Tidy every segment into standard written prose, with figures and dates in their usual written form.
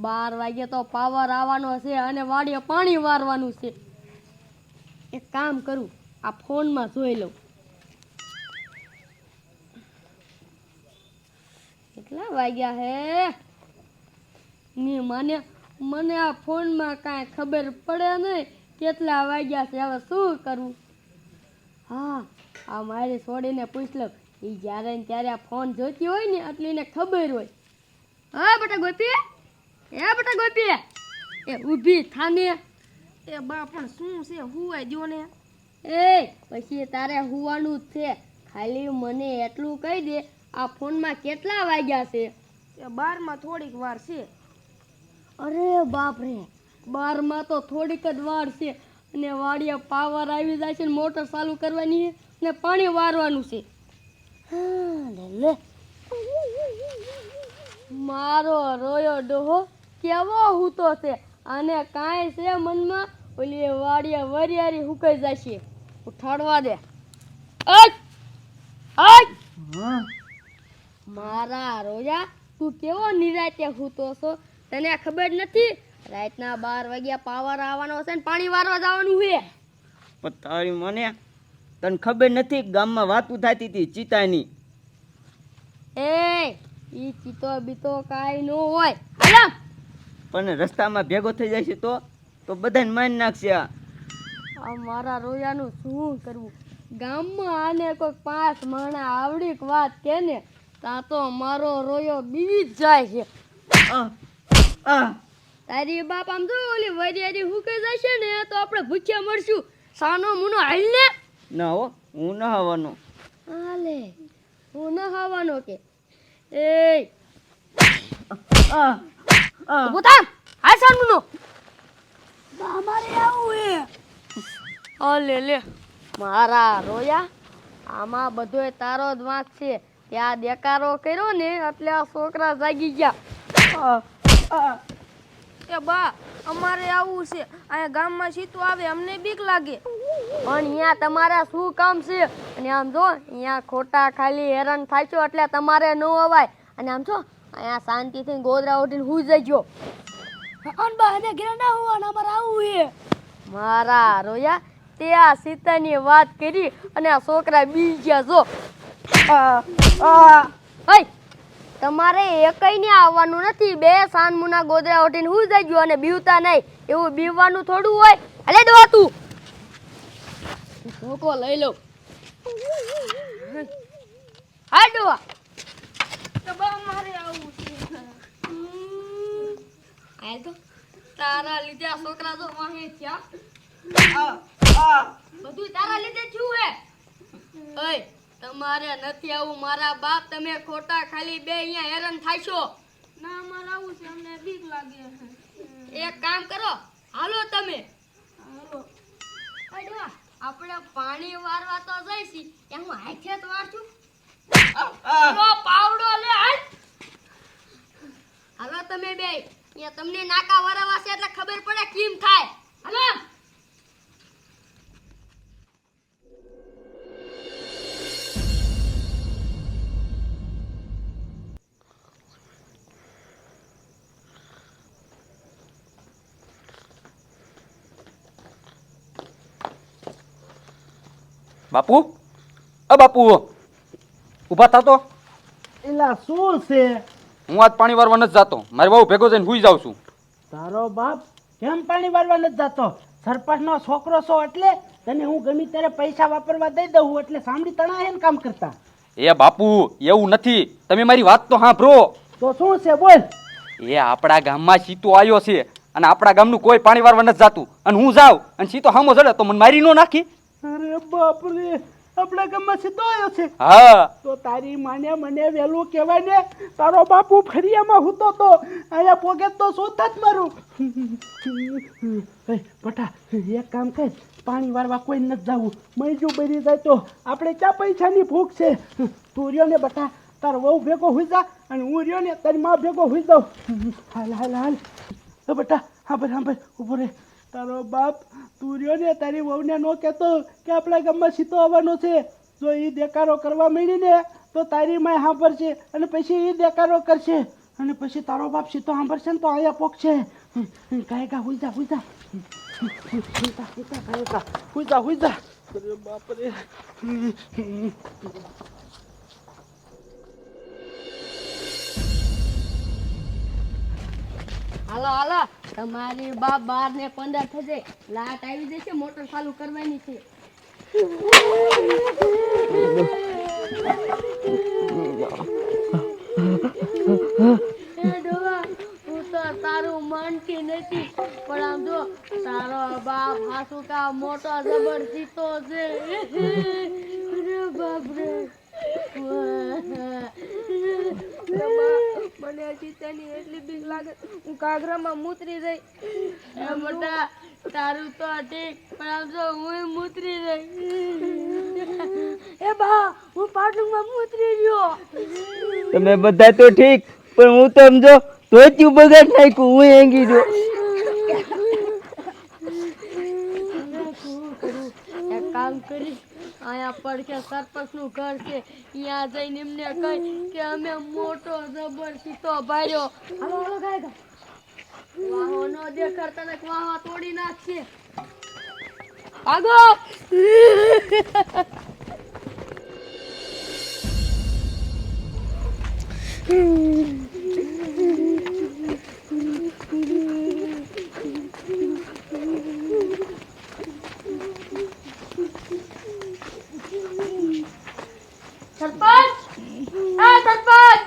12 વાગે તો પાવર આવવાનો છે અને વાડીએ પાણી વારવાનું છે. એક કામ કરું, આ ફોનમાં જોઈ લઉં કેટલા વાગ્યા હે. ની મને આ ફોનમાં કાંઈ ખબર પડે નહીં કેટલા વાગ્યા છે. હવે શું કરવું? હા, આ મારી છોડીને પૂછ લઉં. એ જ્યારે ને ત્યારે આ ફોન જોતી હોય ને એટલે એને ખબર હોય. હા બેટા ગોપી, બેટા ગોપી, એ ઊભી થાને. એ બા પણ શું છે, હુવાય દ્યો ને. એ પછી તારે હુવાનું જ છે. ખાલી મને એટલું કહી દે, આ ફોનમાં કેટલા વાગ્યા છે? એ 12 થોડીક વાર છે. અરે બાપ રે, 12 તો થોડીક જ વાર છે અને વાડીએ પાવર આવી જાય છે ને મોટર ચાલુ કરવાની છે ને પાણી વારવાનું છે. લે મારો રોયો ડોહો કેવો હૂતો છે, અને કાંઈ છે મનમાં? ઓલી વાડીએ વરિયારી હુકાઈ જાય છે. ઉઠાડવા દે. મારા રોયા, તું કેવો નિરાતે હૂતો છો? તને ખબર નથી રાતના 12 વાગ્યા પાવર આવવાનો છે ને પાણી વારવા જવાનું છે? પણ તારી મને તને ખબર નથી ગામમાં વાતું થતી હતી ચિતાની? ઈ ચીતો બીતો કાંઈ ન હોય. હાલો. પણ રસ્તામાં ભેગો થઈ જાય છે તો બધાને મારી નાખશે. આ મારા રોયાનું શું કરવું? ગામમાં આને કોઈ 5 માણા આવડીક વાત કે ને તા તો મારો રોયો બીવી જ જાય છે. તારી બાપ આમ જો ઓલી વરિયારી હુકાઈ જાય છે ને તો આપણે ભૂખ્યા મળશું. સાનો મુનો હાલ ને. ના હો, હું ન આવવાનો. હાલે હું ન આવવાનો કે? એ બોતા હાલ સાનો મુનો. અમારે આવું હે. લે મારા રોયા, આમાં બધોય તારો જ વાંક છે. ત્યાં દેકારો કર્યો ને એટલે આ છોકરા જાગી ગયા. એ બા અમારે આવું છે. અહીંયા ગામમાં સીતું આવે અમને બીક લાગે. પણ અહીંયા તમારા શું કામ છે? અને આમ જો અહીંયા ખોટા ખાલી હેરાન થાય છો એટલે તમારે ન અવાય. અને આમ જો અહીંયા શાંતિથી ગોદરા ઉઠીને હુઈ જજો. મારા રોયા, તે આ સીતાની વાત કરી અને આ છોકરા બી ગયા. જો તમારે એકઈ ને આવવાનું નથી. 2 સાનમુના ગોદરા ઉઠીને હુઈ જજો અને બીવતા નહીં. એવું બીવવાનું થોડું હોય. હાલે દવા તું ધોકો લઈ લો. હા દવા. એ બા અમારે આવું છે. આ તો તારા લીધે આ છોકરા તો વાહે થયા. બધું તારા લીધે થયું હે. ઓય તમારે નથી આવું મારા બાપ. તમે ખોટા ખાલી 2 અહીંયા હેરાન થાય છો. ના અમારે આવું છે, અમને બીક લાગે. એક કામ કરો, હાલો તમે. હાલો. અડવા આપણે પાણી વારવા તો જઈશી. ત્યાં હું હાથે જ વારશું. પાવડો લે હાલ. હાલો તમે 2. અહીંયા તમને નાકા વરાવા છે એટલે ખબર પડે કેમ થાય. હાલો. બાપુ, બાપુ ઊભા થાતો. એલા શું છે? હું આજ પાણી વારવા નથી જાતો. મારી બહુ ભેગો જઈને હુઈ જાઉં છું. તારો બાપ કેમ પાણી વારવા નથી જતો? સરપંચનો છોકરો છો એટલે તને હું ગમે ત્યારે પૈસા વાપરવા દઈ દઉં એટલે સાંભળી તણા હે ને કામ કરતા. એ બાપુ એવું નથી, તમે મારી વાત તો સાંભળો. તો શું છે બોલ. એ આપણા ગામમાં સીતો આવ્યો છે અને આપણા ગામનું કોઈ પાણી વારવા નથી જાતું. અને હું જાઉં અને સીતો સામો જડે તો મને મારી નો નાખી. અરે બાપ રે, આપણા ગામમાં સીધો આવ્યો છે? હા. તો તારી માને મને વહેલું કહેવાય ને. તારો બાપુ ફરિયામાં હૂતો તો અહીંયા પોગે તો સોતા જ મારું. બટા એક કામ કર, પાણી વારવા કોઈ નથી જવું. મૈજું બરી જાય તો આપણે ક્યાં પૈસાની ભૂખ છે. તું રહ્યો ને બટા, તારો વહુ ભેગો હોઈ જા અને હું રહ્યો ને તારી માં ભેગો હોઈ જાઉં. હાલ હાલ હાલ. બટા હા ભાઈ ઉભો રે. તારો બાપ તું રહ્યો ને તારી વહુને ન કહેતો કે આપણા ગામમાં સીતો આવવાનો છે. જો એ દેકારો કરવા માંડી ને તો તારી માય સાંભળશે અને પછી એ દેકારો કરશે. અને પછી તારો બાપ સીતો સાંભળશે ને તો આયા પોકશે. કાયકા હુઈ જા હુઈ જા હુઈ જા હુઈ જા. અરે બાપ રે. હાલો હાલો, તમારી બાપ 12 ને 15 થશે, લાટ આવી જશે, મોટર ચાલુ કરવાની છે. એ ડોહા, હું તો તારું માનતી નથી, પણ આમ જો તારો બાપ હાસુ કા મોટો જબર સીતો છે. અરે બાપ રે. મને આ ચિત્તાની એટલી બીક લાગે હું કાગરામાં મૂતરી રહી. એ મોટા, તારું તો ઠીક, પણ આમ જો હું મૂતરી રહી. એ બા, હું પાટણમાં મૂતરી રહ્યો. તમે બધા તો ઠીક, પણ હું તો સમજો ધોત્યું બગાડ નાખ્યું, હું એંગી ગયો. એક કામ કરી, અહીંયા પડખે સરપંચ નું ઘર છે, ત્યાં જઈને એમને કહી કે અમે મોટો જબર સીતો ભાર્યો. હાલો હાલો ગાય, વાહો નો દેખાડતા ને વાહો તોડી નાખશે. ભાગો. સરપંચ, સરપંચ,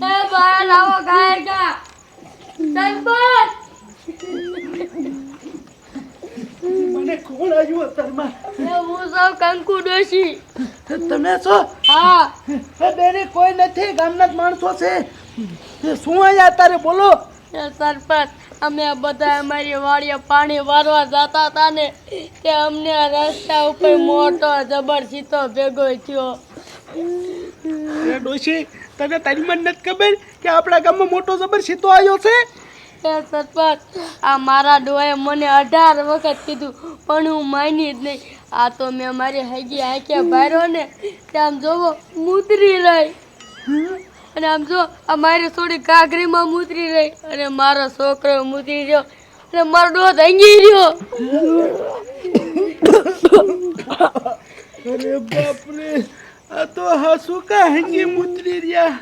એ બહાર આવો ગાયકા. સરપંચ, મને કોણ આવ્યું અત્યારમાં? એ હું સૌ કંકુ ડોશી. તમે છો? હા, એ બેરે કોઈ નથી, ગામના જ માણસો છે. એ શું અહીંયા તારે બોલો? એ સરપંચ, અમે બધા અમારી વાડીએ પાણી વારવા જતા હતા ને, તે અમને રસ્તા ઉપર મોટો જબર સીતો ભેગો થયો. એ ડોશી, તને તારી મને નથી ખબર કે આપણા ગામમાં મોટો જબર સીતો આવ્યો છે? એ સરપંચ, આ મારા ડોએ મને 18 વખત કીધું, પણ હું માની જ નહીં. આ તો મેં મારી હગી આંખે ભાર્યો ને, તે આમ જોવો મૂતરી રહી. અને આમ જો આ મારી થોડી કાગરીમાં મૂતરી રહી, અને મારો છોકરો મૂતરી રહ્યો, અને મારો ડો ધંગી રહ્યો. અરે બાપ રે, આ તો હાસુ કા હંગી મુતરી રહ્યા.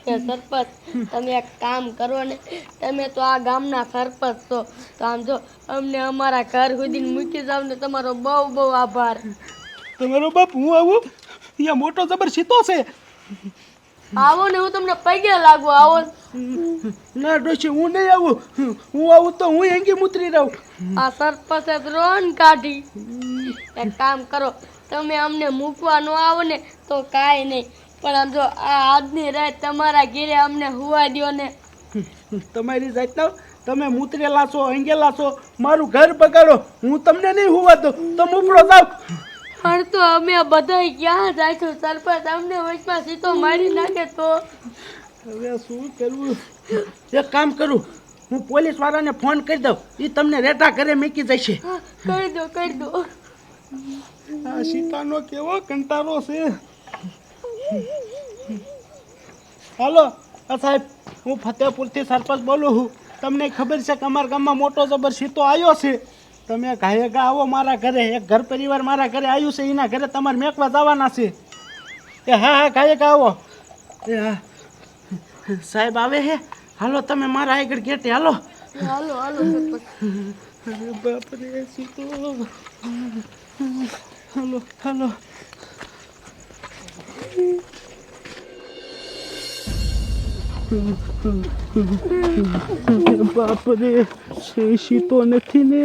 એ સરપંચ, તમે એક કામ કરો ને, તમે તો આ ગામના સરપંચ છો, તો આમ જો અમને અમારા ઘર સુધી મૂકી જાવ ને, તમારો બહુ બહુ આભાર. તમારો બાપ હું આવું? અહીંયા મોટો જબર સીતો છે. આવો ને, હું તમને પગે લાગુ. આવો. ના ડોશી, હું નહીં આવું. હું આવું તો હું હંગી મુતરી રહું. આ સરપંચે રોન કાઢી. એક કામ કરો, તમે અમને મૂકવા ન આવો ને તો કાંઈ નહીં, પણ આમ જો આ આજની રાત તમારા ઘેરે અમને હુવા દ્યો ને. તમારી જાતના તમે મૂતરેલા છો, હંગેલા છો, મારું ઘર બગાડો, હું તમને નહીં હોવા દઉં તો ઉપડો જાવ. પણ તો અમે બધાય ક્યાં જઈશું સરપંચ? અમને વચમાં સીતો મારી નાખે તો? હવે શું કરવું? એક કામ કરું, હું પોલીસ વાળાને ફોન કરી દઉં, એ તમને રેટા ઘરે મૂકી જશે. હા, કરી દો કરી દો. આ સીતાનો કેવો કંટાળો છે. હાલો સાહેબ, હું ફતેપુરથી સરપંચ બોલું છું. તમને ખબર છે કે અમારા ગામમાં મોટો જબર સીતો આવ્યો છે. તમે ઘાયે ઘા આવો મારા ઘરે. એક ઘર પરિવાર મારા ઘરે આવ્યું છે, એના ઘરે તમારે મેકવા જવાના છે. એ હા હા, ઘાયે ઘા આવો. એ હા, સાહેબ આવે છે. હાલો તમે મારા આગળ ગેટે હાલો. હાલો હાલો સરપંચ. અરે બાપ રે, સીતો. હાલો હાલો. બાપ રે, સીતો નથી ને.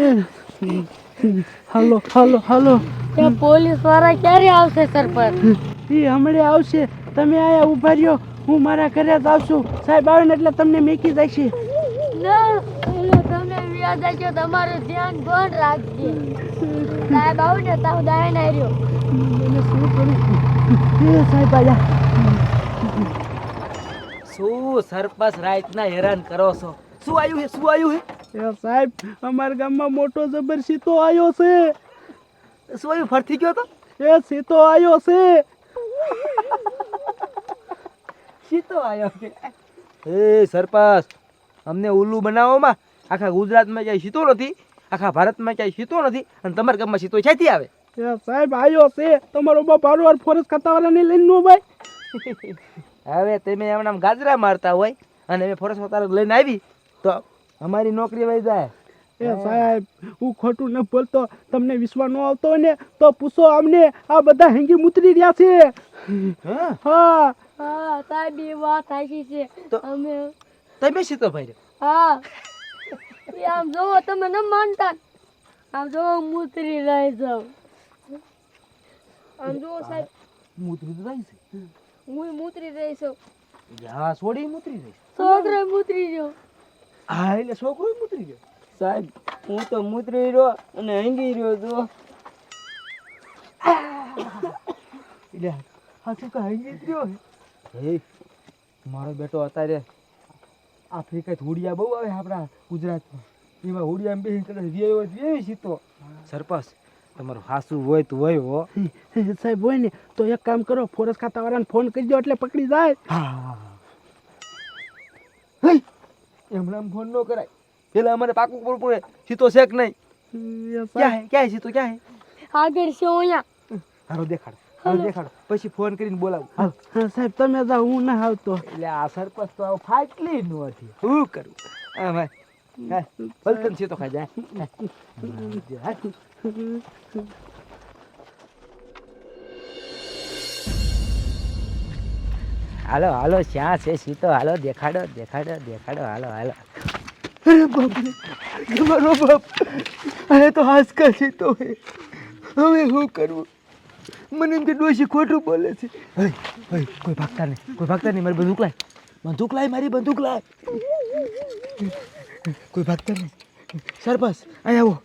હાલો હાલો હાલો. એ પોલીસ વાળા ક્યારે આવશે સરપંચ? એ હમણાં આવશે. તમે આયા ઊભા રહ્યો, હું મારા ઘરે જ આવશું. સાહેબ આવે ને એટલે તમને મેકી જશે. ના, એટલે તમે વ્યાજ આપ્યો, તમારું ધ્યાન કોણ રાખજે? સાહેબ આવો ને તાવ દાય ના રહ્યો. મને શું કરું? એ સાહેબ આયા. શું સરપંચ રાતના હેરાન કરો છો? શું આવ્યું હે? શું આવ્યું હે? એ સાહેબ, અમારા ગામમાં મોટો જબર સીતો આવ્યો છે. શું આવ્યું? ફરતી ગયો તો? એ સીતો આવ્યો છે. સીતો આવ્યો છે. એ સરપંચ, અમને ઉલ્લુ બનાવવામાં આખા ગુજરાતમાં ક્યાંય સીતો નથી, આખા ભારતમાં ક્યાંય સીતો નથી, અને તમારા ગામમાં સીતો ક્યાંથી આવે? એ સાહેબ આવ્યો છે તમારો બાપ હારવાર ફોરેસ્ટ ખાતાવાળાને લઈને નો ભાઈ. હવે તમે એમના ગાજરા મારતા હોય અને અમે ફોરેસ્ટ ખાતા લઈને આવી તો અમારી નોકરી વહી જાય. એ સાહેબ હું ખોટું ન બોલતો, તમને વિશ્વાસ ન આવતો હોય ને તો પૂછો અમને, આ બધા હેંગી મુતરી રહ્યા છે. હા, હા હા સાહેબ એ વાત સાચી છે. તો- અમે તમે સીતો ભાઈ? હા એ આમ જોવો, તમે ન માનતા, આમ જોવો મૂતરી રહી જાવ. આમ જુઓ સાહેબ, મૂતરી તો જાય છે. હું મૂતરી રહી છું. હા, છોડી મૂતરી જાય. છોકરો મૂતરી ગયો. હા, એટલે છોકરો મૂતરી જાય. સાહેબ હું તો મૂતરી રહ્યો અને હંગી રહ્યો તો. એટલે હા શું કહી ગયો? હે, મારો બેટો અત્યારે આફ્રિકા હુડિયા બહુ આવે આપણા ગુજરાતમાં, એમાં હુડિયામાં બેસી કદાચ વેવી સીતો. સરપંચ, તમારું હાસુ હોય તો હોય હો. સાહેબ હોય ને તો એક કામ કરો, ફોરેસ્ટ ખાતાવાળાને ફોન કરી દો એટલે પકડી જાય. હા, એમણામ ફોન ન કરાય, પેલા અમારે પાકું કરવું પડે સીતો છે કે નહીં. એ ક્યાં સાહેબ હે, ક્યાં હે સીતો, ક્યાં હે? આગળ છે અહીંયા. હારો દેખાડો, હારો દેખાડો, પછી ફોન કરીને બોલાવું. હાલ. હા સાહેબ તમે જાઓ, હું ના આવતો. એટલે આ સરપંચ તો આવું ફાટલી નથી, શું કરું? હા ભાઈ, હા, પલટન સીતો ખાઈ જાય. હાલો હાલો, શ્યાં છે સીતો? હાલો, દેખાડો દેખાડો દેખાડો, હાલો હાલો. અરે બાપરે, તમારો બાપ અરે તો હાસકા સીતો હે. હવે શું કરવું? મને એમ કે ડોશી ખોટું બોલે છે. કોઈ ભાગતા નહીં, કોઈ ભાગતા નહીં. મારી બંદૂક લાય, બંદૂક લાય, મારી બંદૂક લાય. કોઈ ભાગતા નહીં. સરપંચ અહીં આવો.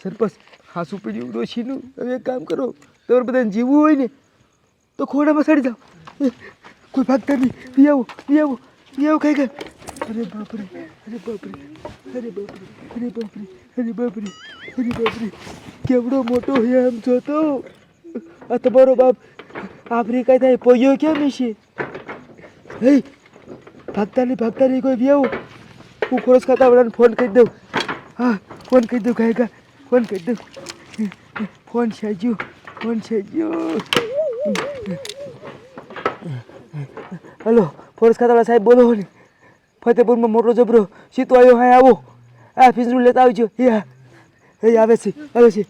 સરપંચ હાસું પડ્યું ડોશીનું. હવે એક કામ કરો, તમારે બધાને જીવવું હોય ને તો ખોડામાં સડી જાઓ. કોઈ ભાગતા નહીં. પી આવો, પી આવો, પી આવો, ખાઈ ગયા. અરે બાપરે, અરે બાપરે, અરે બાપરે, અરે બાપરે, અરે બાપરે, અરે બાપરે, કેવડો મોટો હે આમ જોતો. આ તમારો બાપ આફ્રિકા થાય પોયો કેમ છે? હે, ભાગતા નહીં કોઈ બી આવો. હું ફોરેસ્ટ ખાતાવાળાને ફોન કરી દઉં. હા, ફોન કરી દઉં, ગાય ફોન કરી દઉં. ફોન સાજ્યો, ફોન સાજ્યો. હલો, ફોરેસ્ટ ખાતાવાળા સાહેબ બોલો ને? ફતેપુરમાં મોટો જબરો સીતો આવ્યો. હા આવો, આ ફીસરું લેતા આવજો. હા, એ આવે છે, આવે છે.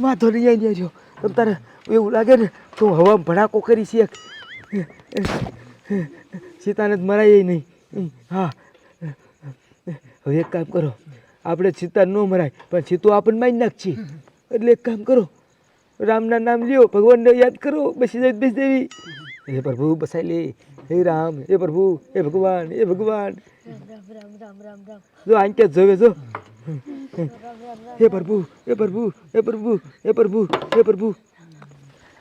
વાંધો નહીં, આવી આવજો. તમ તારે એવું લાગે ને તો હવામાં ભડાકો કરી શેક. સીતાને જ મરાય નહીં. હા, હવે એક કામ કરો, આપણે સીતા ન મરાય પણ સીતો આપણને મારી નાખશે. એટલે એક કામ કરો, રામના નામ લ્યો, ભગવાનને યાદ કરો, બસી જાય બેસી દેવી. હે પ્રભુ બસાઈ લે, હે રામ, હે પ્રભુ, હે ભગવાન, હે ભગવાન. જો આંકે જોવે જો. હે પ્રભુ, હે પ્રભુ, હે પ્રભુ, હે પ્રભુ, હે પ્રભુ.